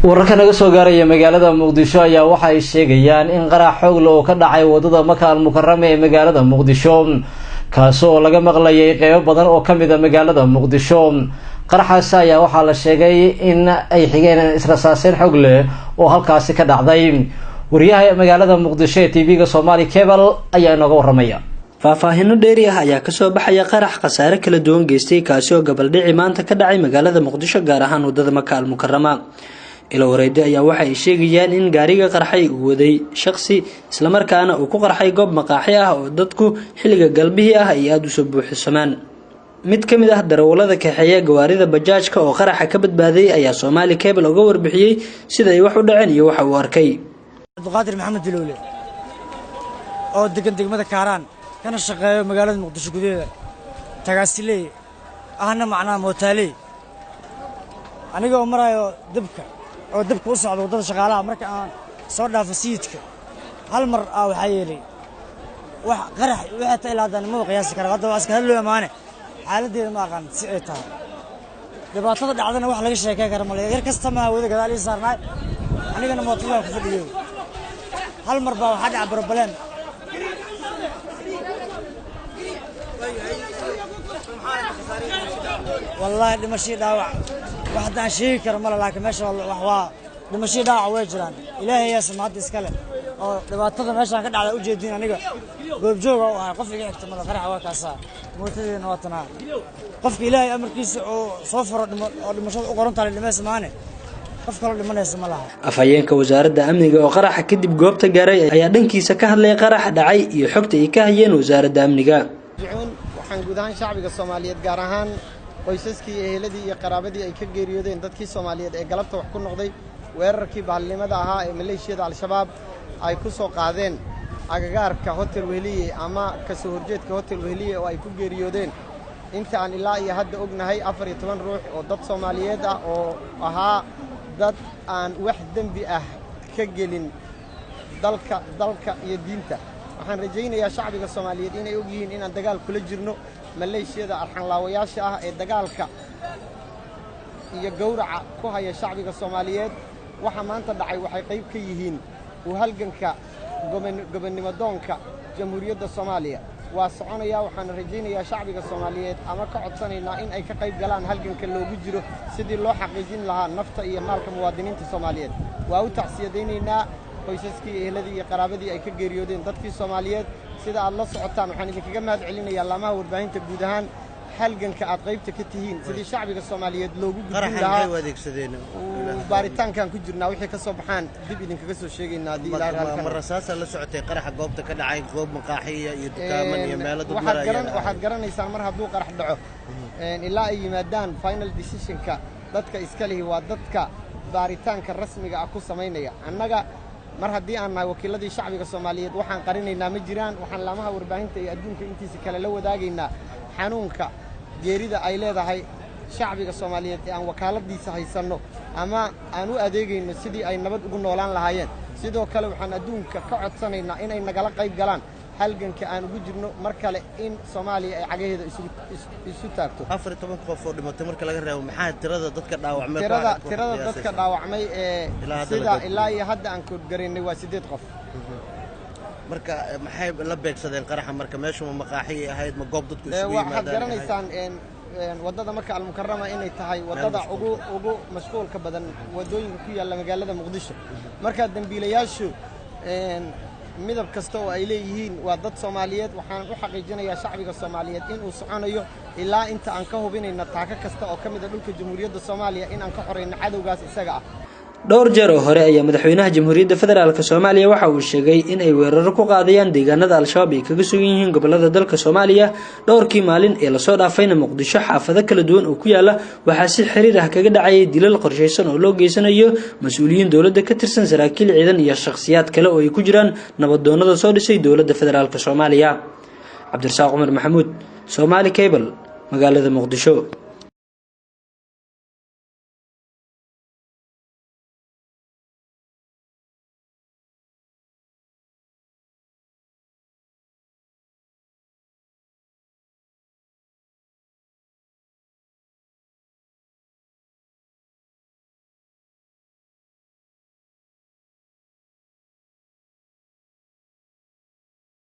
wararka naga soo gaaraya magaalada Muqdisho ayaa waxa ay sheegayaan in qarax xoog leh oo ka dhacay wadada Maka al-Mukarrama ee magaalada Muqdisho kaasoo laga maqlayay qaybo badan oo kamid ah magaalada Muqdisho. qaraxaas ayaa waxa la sheegay in ay xigeen israasaaseen xoog leh oo halkaasi ka dhacday. wariyaha magaalada Muqdisho ee TV-ga Somali Cable ayaa inaga waramaya. faahfaahino dheeri ah ayaa ka soo baxaya qarax khasaare kala duwan geystay kaasoo gabaldhici maanta ka dhacay magaalada Muqdisho gaar ahaan wadada Maka al-Mukarrama. ilo wareeyday ayaa waxa ay sheegayaan in gaariga qarxay uu waday shakhsi isla markaana uu ku qarxay goob maqaaxi ah oo dadku xilliga galbihii ah ay aad u soo buuxisamaan. mid ka mid ah darawalada kaxeeya gawaarida bajaajka oo qaraxa ka badbaaday ayaa Somali Cable uga warbixiyay sida ay wax u dhaceen iyo waxa uu arkay. Abdulqaadir Maxamed Diloole oo degan degmada Kaaraan kana shaqeeyo magaalada Muqdisho gudaheeda tagaasiley ahna macnaa mootaaley aniga oo marayo dabka oo dabka u socdo wadada shaqaalaha marka aan soo dhaafo siidka hal mar waxa yeelay wax qarax waxa taylaadan ma qiyaasi karo hadda waa iska hadlo amaane xaaladeeda ma aqaan si ay tahay dhibaatada dhacdana wax laga sheekay karo ma yar kasta ma wada gadaal ii saarnay anigana mootada ku fadhiyo hal mar baa waxa dhac problem والله دمشي داوع واحد عن شيء كرم الله لكن ما شاء الله وحوا دمشي داوع ويجران إلهي يا سمعت إسكاله أو دبعتها ما شاء الله على وجه الدين أنا قول بجوع قف لي أكتر من الفرح وكاسا موتين وطنا قف إلهي أمر كيس أو صفر دمشي وقرنت على اللي ما سمعني قف كل اللي ما يسمع لها afhayeenka wasaaradda amniga oo qaraxa kadib goobta gaaray ayaa dhankiisa ka hadlay qarax dhacay iyo xogta ay ka hayeen wasaaradda amniga. waxaan guud ahaan shacbiga Soomaaliyeed gaar ahaan qoysaskii eheladii iyo qaraabadii ay ka geeriyoodeen dadkii Soomaaliyeed ee galabta wax ku noqday weerarkii baalnimada ahaa ee maleeshiyada al-shabaab ay ku soo qaadeen agagaarka hotel Wehliye ama ka soo horjeedka hotel Wehliye oo ay ku geeriyoodeen inta aan ilaa iyo hadda ognahay 14 ruux oo dad Soomaaliyeed ah oo ahaa dad aan wax dambi ah ka gelin dalka iyo diinta. waxaan rajaynayaa shacbiga Soomaaliyeed inay og yihiin in aan dagaal kula jirno maleeshiyada arxanlaawayaasha ah ee dagaalka iyo gowraca ku haya shacbiga Soomaaliyeed. waxa maanta dhacay waxay qayb ka yihiin u halganka gobonnimo doonka jamhuuriyadda Soomaaliya waa soconaya. waxaan rajaynayaa shacbiga Soomaaliyeed ama ka codsanaynaa in ay ka qayb galaan halganka loogu jiro sidii loo xaqiijin lahaa nafta iyo maalka muwaadiniinta Soomaaliyeed. waa u tacsiyadaynaynaa qoysaskii eheladii iyo qaraabadii ay ka geeriyoodeen dadkii Soomaaliyeed. sida aad la socotaan waxaan idinkaga mahad celinayaa laamaha warbaahinta guud ahaan halganka aad qaybta ka tihiin sidii shacbiga Soomaaliyeed loogu gudbin lahaa baaritaankan ku jirnaa wixii ka soo baxaan dib idinkaga soo sheegaynaa hadii ilaahay halkan marasaasa la socotay qaraxa goobta ka dhacay goob maqaaxiya iyo dukaaman iyo meelo dad maraya waxaad garanaysaan mar hadduu qarax dhaco ilaa ay yimaadaan final decision-ka dadka iska lihi waa dadka baaritaanka rasmiga ah ku sameynaya. annaga mar haddii aan nahay wakiiladii shacbiga Soomaaliyeed waxaan qarinaynaa ma jiraan. waxaan laamaha warbaahinta iyo adduunka intiisa kale la wadaagaynaa xanuunka geerida ay leedahay shacbiga Soomaaliyeed ee aan wakaaladiisa haysanno ama aan u adeegayno sidii ay nabad ugu noolaan lahaayeen. sidoo kale waxaan adduunka ka codsanaynaa inay nagala qayb galaan halganka aan ugu jirno mar kale in Soomaaliya ay cagaheeda isu taagto. 14 qof oo dhimatay marka laga reebo maxaa tirada dadka dhaawacmay tirada dadka dhaawacmay ee sida ilaa iyo hadda aan ku gareynay waa 8 qof. marka maxay la beegsadeen qaraxa marka meeshu ma maqaaxi ahayd ma goob dadku isugu yimaadaan waxaad garanaysaan wadada Maka al-Mukarrama inay tahay wadada ugu mashquulka badan wadooyinka ku yaala magaalada Muqdisho. marka dambiilayaashu midab kasta oo ay leeyihiin waa dad Soomaaliyeed. waxaan u xaqiijinayaa shacbiga Soomaaliyeed in uu soconayo ilaa inta aan ka hubinayna taaka kasta oo kamid ah dhulka jamhuuriyadda Soomaaliya in aan ka xoreyno cadawgaas isaga ah. dhowr jeer oo hore ayaa madaxweynaha jamhuuriyadda federaalka Soomaaliya waxa uu sheegay in ay weeraro ku qaadayaan deegaanada al-shabaab ay kaga sugan yihiin gobolada dalka Soomaaliya. dhowrkii maalin ee la soo dhaafayna Muqdisho xaafado kala duwan oo ku yaala waxa si xiriir ah kaga dhacay dilal qorsheysan oo loo geysanayo mas'uuliyiin dawladda ka tirsan saraakiil ciidan iyo shakhsiyaad kale oo ay ku jiraan nabadoonnada soo dhisay dawladda federaalka Soomaaliya. Cabdirasaaq Umar Maxamuud, Somali Cable, magaalada Muqdisho.